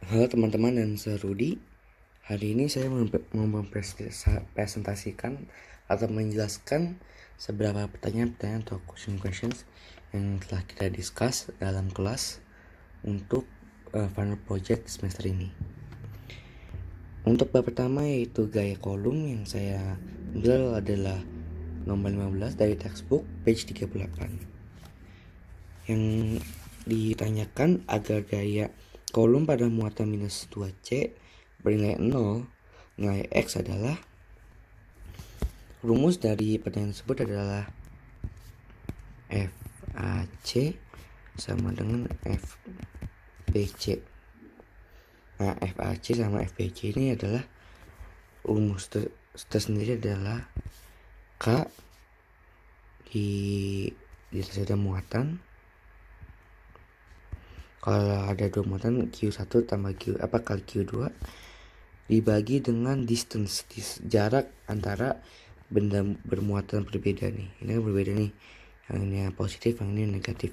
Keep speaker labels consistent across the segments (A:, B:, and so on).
A: Halo teman-teman dan saya Rudi. Hari ini saya mempresentasikan atau menjelaskan seberapa pertanyaan-pertanyaan atau questions yang telah kita discuss dalam kelas untuk final project semester ini. Untuk bab pertama yaitu gaya kolom yang saya ambil adalah nomor 15 dari textbook page 38. Yang ditanyakan agar gaya kolom pada muatan minus 2C bernilai 0, nilai X adalah, rumus dari pertanyaan tersebut adalah FAC sama dengan FBC. Nah, FAC sama FBC ini adalah rumus tersendiri adalah K di atas ada muatan. Kalau ada dua muatan, Q1 tambah kali Q2 dibagi dengan distance, jarak antara benda bermuatan berbeda nih. Ini berbeda nih. Yang ini positif, yang ini negatif.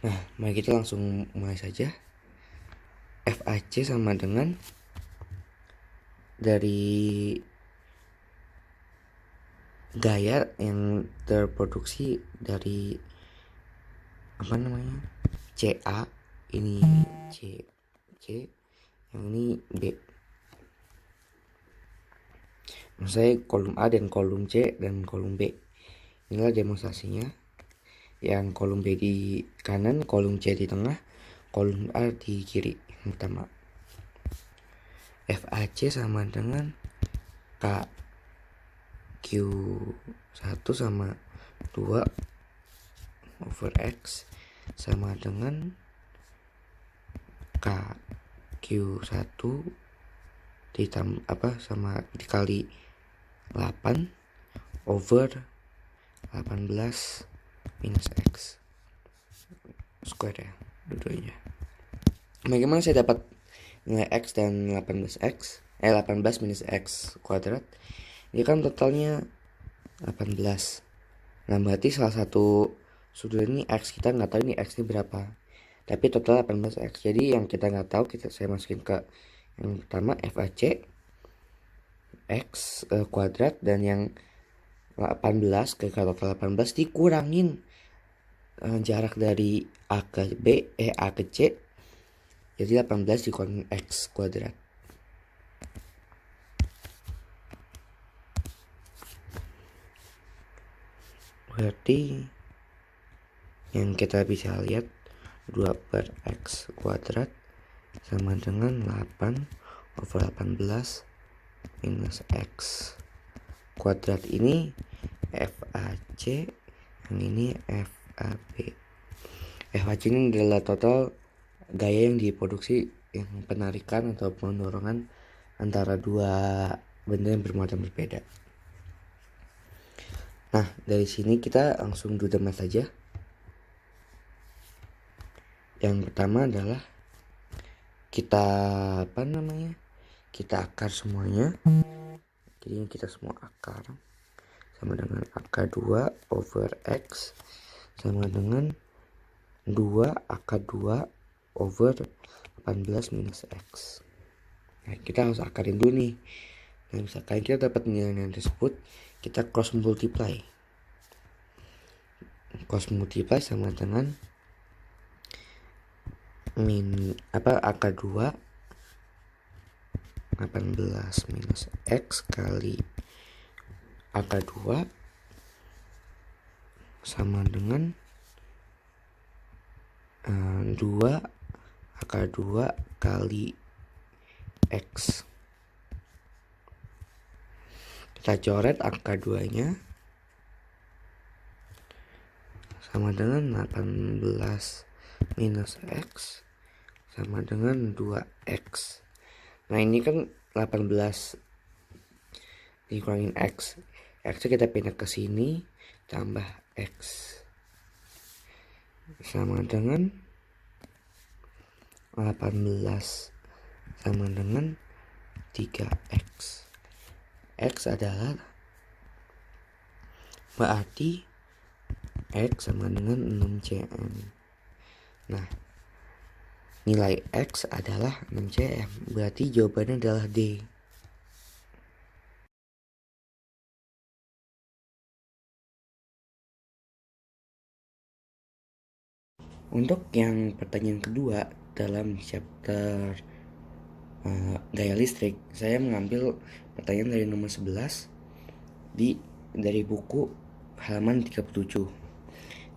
A: Nah, mari kita langsung mulai saja. FAC sama dengan dari gaya yang terproduksi dari CA, ini C, yang ini B. Saya kolom A dan kolom C dan kolom B. Inilah demonstrasinya. Yang kolom B di kanan, kolom C di tengah, kolom A di kiri. Yang pertama, FAC sama dengan K Q1 sama 2 over X sama dengan K Q1 sama dikali 8 over 18 minus X square ya, dua-duanya. Bagaimana saya dapat nilai X dan 18 minus X kuadrat? Ini kan totalnya 18. Nah, berarti salah satu sudut ini X, kita nggak tahu ini X ini berapa, tapi total 18X. Jadi yang kita nggak tahu saya masukin ke yang pertama, FAC X kuadrat, dan yang 18 ke total 18 dikurangin jarak dari A ke C, jadi 18 dikurangin X kuadrat. Berarti yang kita bisa lihat 2 per X kuadrat sama dengan 8 over 18 minus X kuadrat. Ini FAC, yang ini FAB. FAC ini adalah total gaya yang diproduksi, yang penarikan atau pendorongan antara dua benda yang bermuatan berbeda. Nah, dari sini kita langsung do the math saja. Yang pertama adalah kita akar semuanya. Jadi kita semua akar sama dengan akar 2 over X sama dengan 2 akar 2 over 18 minus X. Nah, kita harus akarin dulu nih. Nah, misalkan kita dapat nilai tersebut, kita cross multiply. Cross multiply sama dengan akar 2 18 minus X kali akar 2 sama dengan 2 akar 2 kali X. Kita coret akar 2 nya sama dengan 18 minus X sama dengan 2X. Nah, ini kan 18 dikurangin X. X kita pindah ke sini, tambah X sama dengan 18 sama dengan 3X. X adalah berarti X sama dengan 6cm. Nah, nilai X adalah 6cm. Berarti jawabannya adalah D. Untuk yang pertanyaan kedua dalam chapter gaya listrik, saya mengambil pertanyaan dari nomor 11 dari buku halaman 37.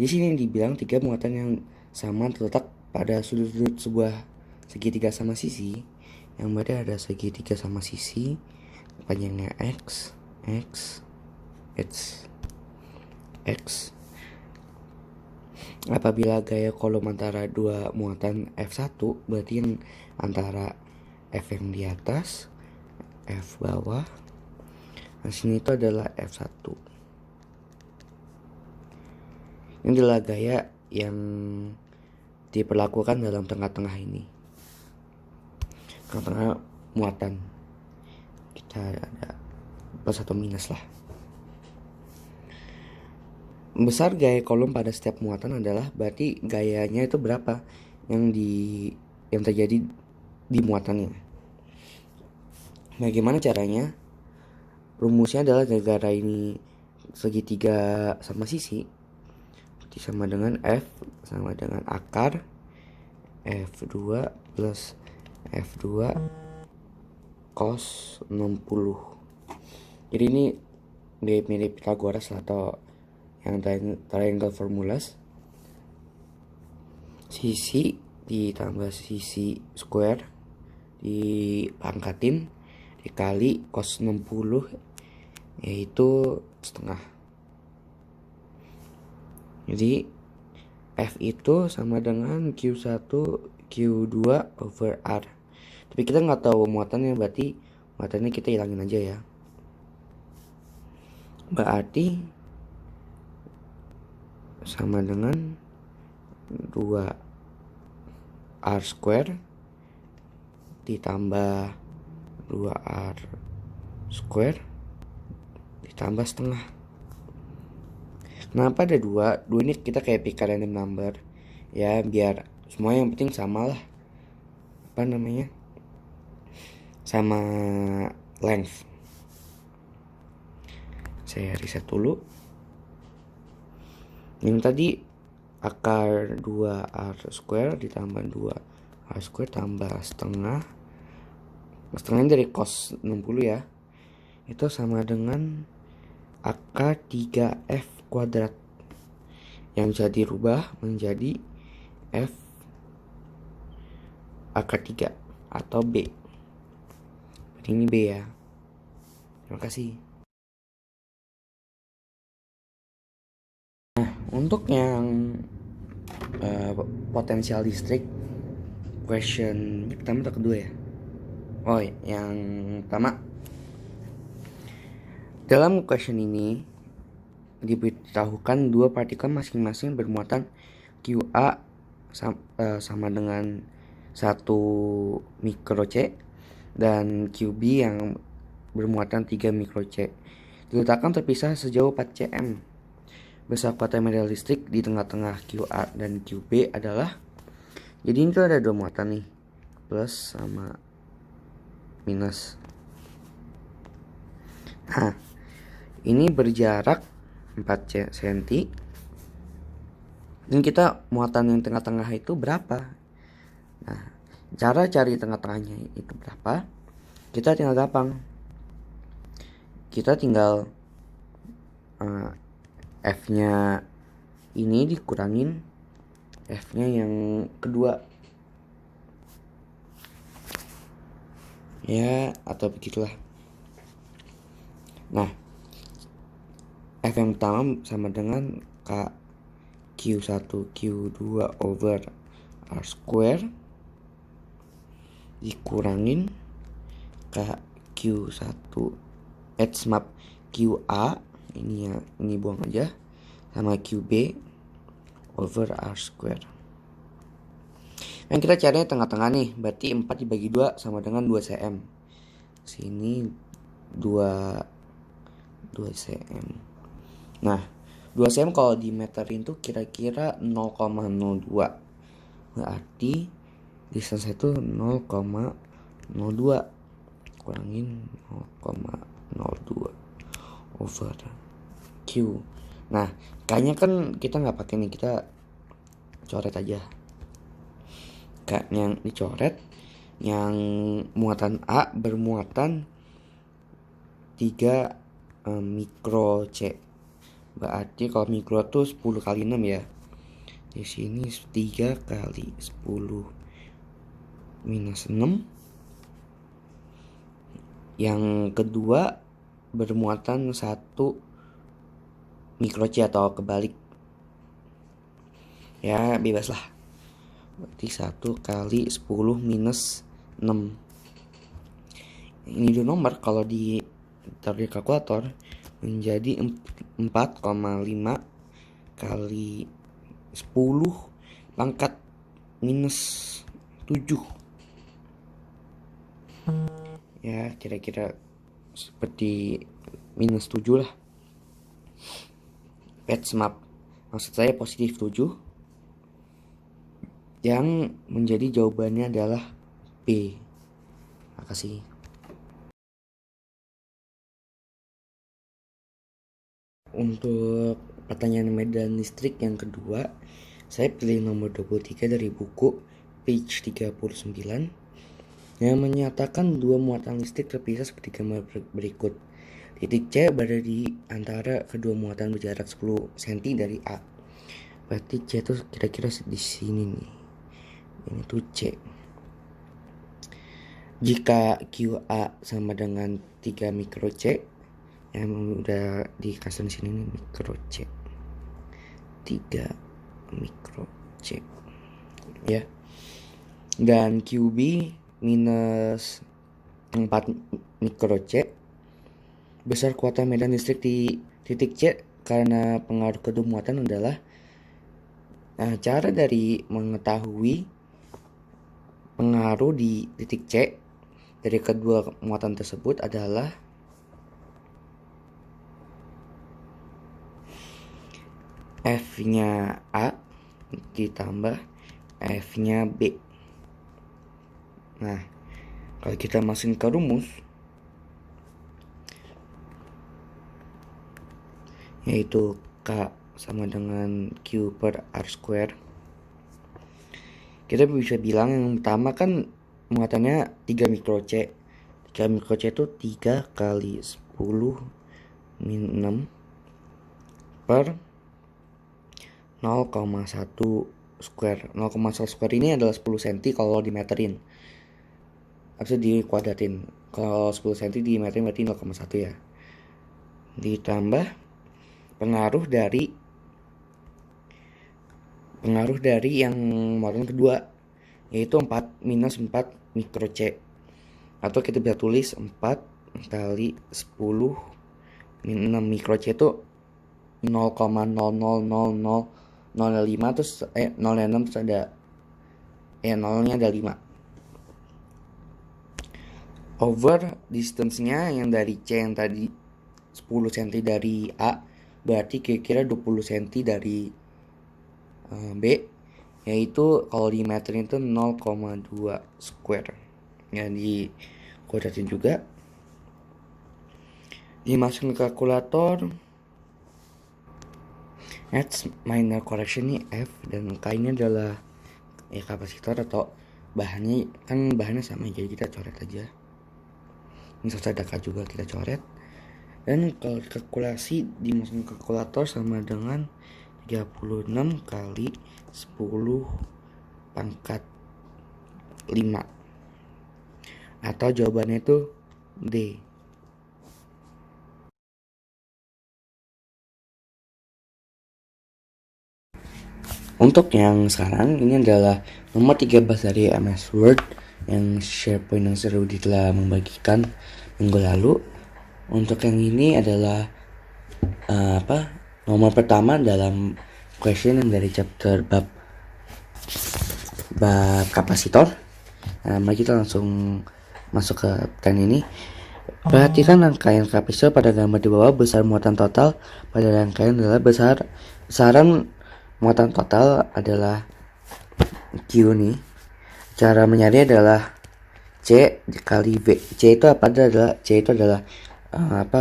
A: Di sini dibilang 3 muatan yang sama terletak pada sudut-sudut sebuah segitiga sama sisi, yang mana ada segitiga sama sisi panjangnya X, X, X, X. Apabila gaya kolom antara dua muatan F1, berarti yang antara F yang di atas, F bawah, nah sini itu adalah F1. Ini adalah gaya yang diperlakukan dalam tengah-tengah ini. Tengah-tengah muatan kita ada plus atau minus lah. Besar gaya kolom pada setiap muatan adalah berarti gayanya itu berapa yang terjadi di muatannya. Bagaimana caranya? Rumusnya adalah gara-gara ini segitiga sama sisi, berarti sama dengan F sama dengan akar F2 plus F2 cos 60. Jadi ini mirip-mirip Pythagoras atau yang triangle formulas. Sisi ditambah sisi square dipangkatin dikali cos 60, yaitu setengah. Jadi F itu sama dengan Q1 Q2 over R. Tapi kita nggak tahu muatannya, berarti muatannya kita hilangin aja ya. Berarti sama dengan 2R square ditambah 2R square ditambah setengah. Kenapa ada 2? 2 ini kita kayak pick random number ya, biar semua yang penting sama lah, sama length. Saya reset dulu. Yang tadi akar 2R square ditambah 2R square tambah setengah. Setengahnya dari cos 60 ya. Itu sama dengan akar 3F kuadrat, yang bisa dirubah menjadi F akar 3 atau B. Ini B ya. Terima kasih. Nah, untuk yang potensial listrik question pertama atau kedua ya? Oh, yang pertama. Dalam question ini diberitahukan dua partikel masing-masing bermuatan QA sama dengan 1 mikro C dan QB yang bermuatan 3 mikro C. Diletakkan terpisah sejauh 4 cm. Besar kuatan media listrik di tengah-tengah QA dan QB adalah, jadi ini tuh ada dua muatan nih, plus sama minus. Nah, ini berjarak 4 cm. Dan kita muatan yang tengah-tengah itu berapa? Nah, cara cari tengah-tengahnya itu berapa? Kita tinggal gampang. Kita tinggal F-nya ini dikurangin F-nya yang kedua. Ya, atau begitulah. Nah, F yang pertama sama dengan Q1 Q2 over R square dikurangin Q1 QA, ini buang aja, sama QB over R square. Dan kita carinya tengah-tengah nih, berarti 4 dibagi 2 sama dengan 2 cm. Sini 2 cm. Nah, 2 cm kalau di meterin tuh kira-kira 0,02. Berarti distance itu 0,02 kurangin 0,02 over Q. Nah, kayaknya kan kita nggak pakai nih, kita coret aja. Kayak yang dicoret, yang muatan A bermuatan 3 mikro C. Berarti kalau mikro tuh 10 kali 6 ya. Di sini 3 kali 10 minus 6. Yang kedua bermuatan 1 mikro C atau kebalik. Ya, bebas lah. Berarti 1 kali 10 minus 6. Ini dua nomor kalau ditaruh di kalkulator menjadi 4,5 kali 10 pangkat minus 7. Ya, kira-kira seperti minus 7 lah. Maaf, maksud saya positif 7. Yang menjadi jawabannya adalah B. Makasih. Untuk pertanyaan medan listrik yang kedua, saya pilih nomor 23 dari buku page 39 yang menyatakan dua muatan listrik terpisah seperti gambar berikut. Titik C berada di antara kedua muatan berjarak 10 cm dari A. Berarti C itu kira-kira di sini nih. Ini tuh C. Jika QA sama dengan 3 mikro C, yang udah dikasih di sini nih, mikro C. 3 mikro C. Ya. Dan QB minus 4 mikro C. Besar kekuatan medan listrik di titik C karena pengaruh kedua muatan adalah, cara dari mengetahui pengaruh di titik C dari kedua muatan tersebut adalah F-nya A ditambah F-nya B. Nah, kalau kita masukin ke rumus, yaitu K sama dengan Q per R square, kita bisa bilang yang pertama kan muatannya 3 mikro C. 3 mikro C itu 3 kali 10 min 6 per 0,1 square. 0,1 square ini adalah 10 cm kalau dimeterin. Harusnya dikuadratin. Kalau 10 cm dimeterin berarti 0,1 ya. Ditambah pengaruh dari yang muatan kedua, yaitu 4 minus 4 mikro C. Atau kita bisa tulis 4 kali 10 min 6 mikro C itu 0,00005 terus 0,6 terus ada nolnya ada 5 over distance-nya yang dari C yang tadi 10 cm dari A, berarti kira-kira 20 cm dari B, yaitu kalau di meterin itu 0,2 square. Ya, di kuadratin juga, dimasukin ke kalkulator. Next minor correction nih, F dan K ini adalah kapasitor atau bahannya sama, jadi kita coret aja. Ini selesai ada K juga, kita coret. Dan kalau kalkulasi dimasukin ke kalkulator sama dengan 36 kali 10 pangkat 5, atau jawabannya itu D. Untuk yang sekarang ini adalah nomor 13 dari MS Word yang SharePoint yang seru telah membagikan minggu lalu. Untuk yang ini adalah nomor pertama dalam question yang dari chapter bab kapasitor. Mari kita langsung masuk ke pertanyaan ini. Perhatikan rangkaian kapasitor pada gambar di bawah. Besar muatan total pada rangkaian adalah besaran muatan total adalah Q nih, cara mencarinya adalah C dikali V. C itu apa? C itu adalah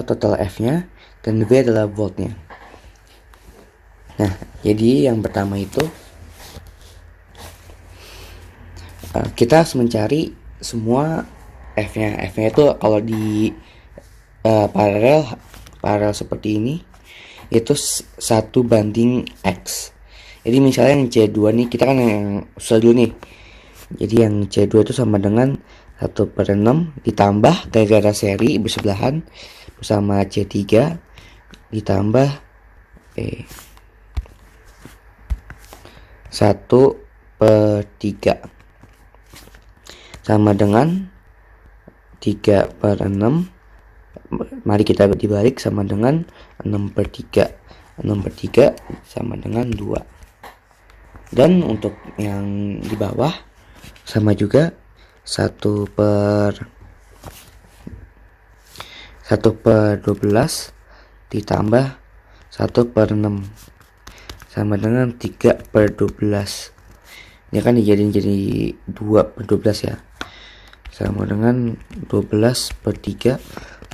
A: total F-nya, dan V adalah voltnya. Nah, jadi yang pertama itu kita harus mencari semua F-nya. F-nya itu kalau di paralel seperti ini itu 1:X. Jadi misalnya yang C2 nih, kita kan yang susah dulu nih. Jadi yang C2 itu sama dengan 1/6 ditambah gara-gara seri bersebelahan bersama C3 ditambah 1/3 sama dengan 3/6. Mari kita dibalik sama dengan 6/3. 6/3 sama dengan 2. Dan untuk yang di bawah sama juga 1/12 ditambah 1/6 sama dengan 3/12. Ini kan dijadiin jadi 2/12 ya, sama dengan 12/3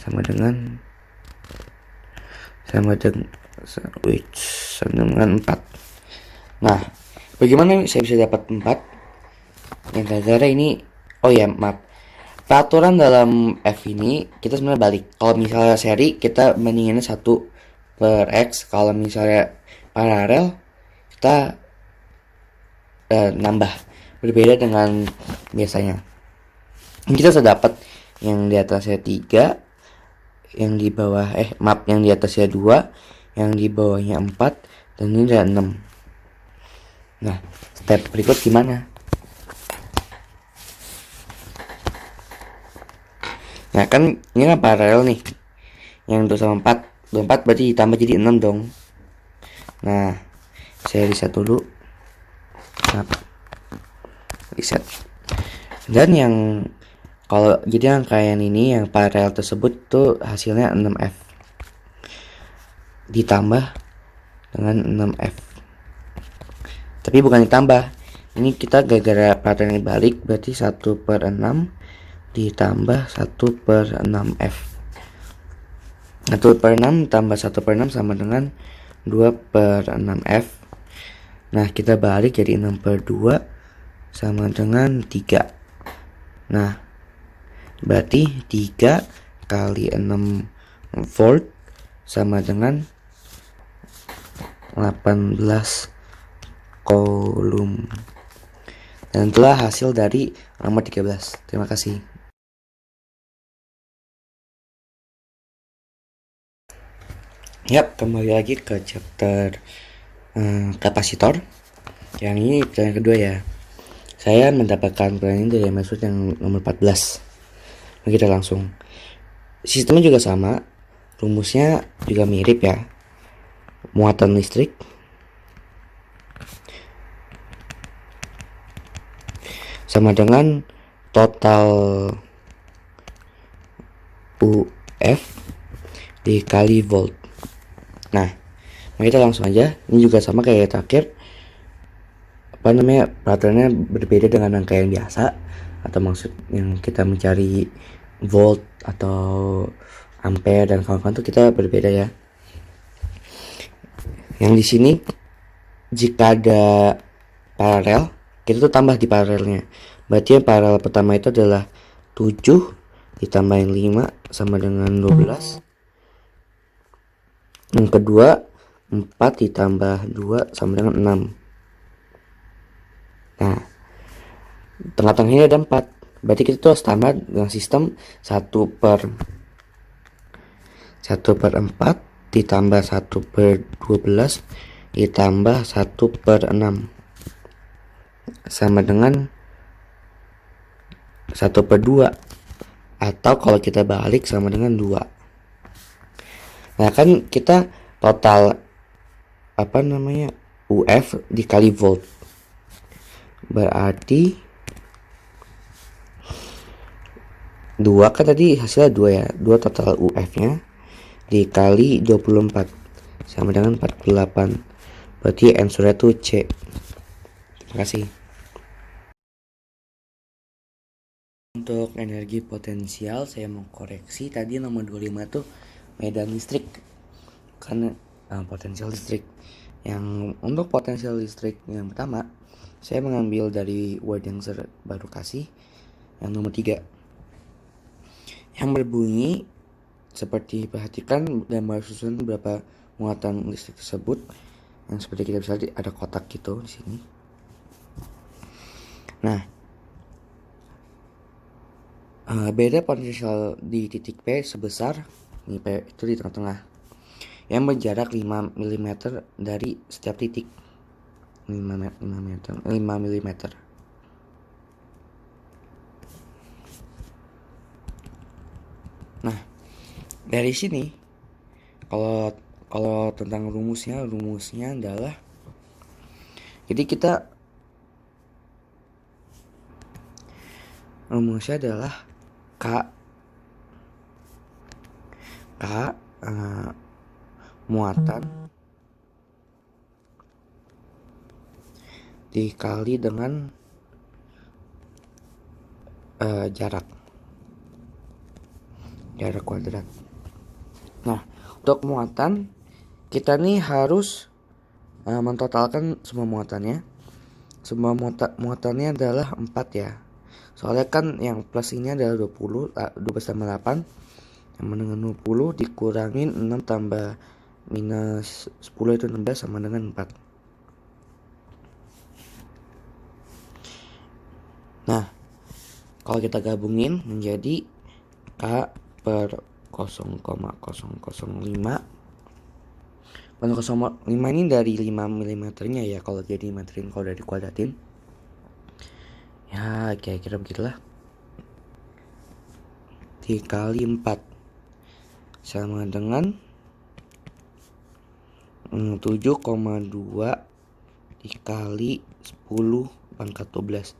A: sama dengan 4. Nah, bagaimana saya bisa dapat 4? Yang gara-gara ini, maaf, peraturan dalam F ini kita sebenarnya balik. Kalau misalnya seri kita bandinginnya 1/X, kalau misalnya paralel kita nambah, berbeda dengan biasanya. Kita sudah dapat yang di atasnya 3, yang di bawah yang di atasnya 2, yang di bawahnya 4, dan ini ada 6. Nah, step berikut gimana? Nah, kan ini kan paralel nih. Yang 2 sama 4, 4 berarti ditambah jadi 6 dong. Nah, saya reset dulu. Reset. Dan yang kalau jadi angka yang ini, yang paralel tersebut tuh hasilnya 6F ditambah dengan 6F. Tapi bukan ditambah. Ini kita gara-gara peraturan ini balik, berarti 1/6 ditambah 1/6F. 1/6 tambah 1/6 sama dengan 2/6F. Nah, kita balik jadi 6/2 sama dengan 3. Nah, berarti 3 kali 6 volt sama dengan 18 coulomb. Dan itulah hasil dari nomor 13. Terima kasih. Yap, kembali lagi ke chapter kapasitor. Yang ini pertanyaan kedua ya. Saya mendapatkan pertanyaan dari maksud yang nomor 14. Nah, kita langsung. Sistemnya juga sama, rumusnya juga mirip ya. Muatan listrik sama dengan total UF dikali volt. Nah, kita langsung aja. Ini juga sama kayak terakhir. Peraturannya berbeda dengan angka yang biasa, atau maksud yang kita mencari volt atau ampere dan kawan-kawan itu kita berbeda ya. Yang di sini jika ada paralel, kita tuh tambah di paralelnya. Berarti yang paralel pertama itu adalah 7 ditambahin 5 sama dengan 12. Yang kedua 4 ditambah 2 sama dengan 6. Nah, tengah-tengahnya ada 4. Berarti kita tuh harus tambah dengan sistem 1/4 ditambah 1/12 ditambah 1/6 sama dengan 1/2, atau kalau kita balik sama dengan 2. Nah, kan kita total UF dikali volt, berarti 2 kan tadi hasilnya 2 ya. 2 total UF nya dikali 24 sama dengan 48. Berarti answernya tuh C. Terima kasih. Untuk energi potensial saya mau koreksi, tadi nomor 25 tuh medan listrik, karena potensial listrik. Yang untuk potensial listrik yang pertama saya mengambil dari word yang baru kasih, yang nomor 3 yang berbunyi seperti perhatikan gambar susun berapa muatan listrik tersebut, yang seperti kita bisa lihat ada kotak gitu di sini. Nah, beda potensial di titik P sebesar ini, P itu di tengah-tengah, yang berjarak 5 mm dari setiap titik. 5 mm. Nah, dari sini kalau tentang rumusnya adalah, jadi rumusnya adalah K muatan dikali dengan jarak kuadrat. Nah, untuk muatan kita nih harus mentotalkan semua muatannya. Semua muatannya adalah 4 ya. Soalnya kan yang plus ini adalah 20, 12 tambah 8 sama dengan 20 dikurangin 6 tambah minus 10 itu 16 sama dengan 4. Nah, kalau kita gabungin menjadi K per 0,005. 0,05 ini dari 5 mm nya ya, kalau jadi materin, kalau dari kuadratin ya kira-kira begitulah, dikali 4 sama dengan 7,2 dikali 10 pangkat 12,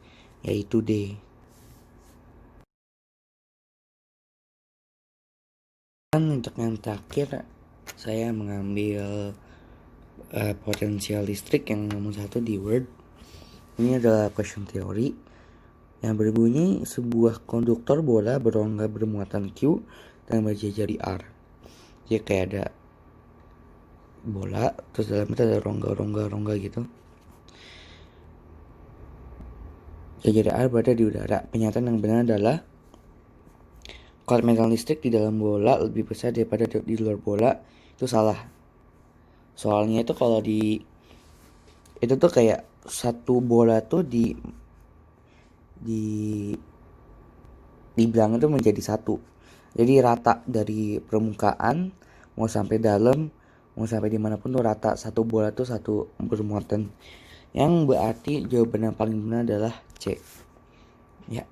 A: yaitu D. Dan untuk yang terakhir saya mengambil potensial listrik yang nomor 1 di Word. Ini adalah question theory yang berbunyi sebuah konduktor bola berongga bermuatan Q dan berjajar di R. Jadi kayak ada bola terus dalamnya ada rongga gitu. Jajar R berada di udara. Pernyataan yang benar adalah kuat megang listrik di dalam bola lebih besar daripada di luar bola. Itu salah. Soalnya itu kalau itu tuh kayak satu bola tuh di belakang itu menjadi satu. Jadi rata dari permukaan mau sampai dalam, mau sampai dimanapun tuh rata. Satu bola tuh satu bermuatan. Yang berarti jawaban yang paling benar adalah C. Ya.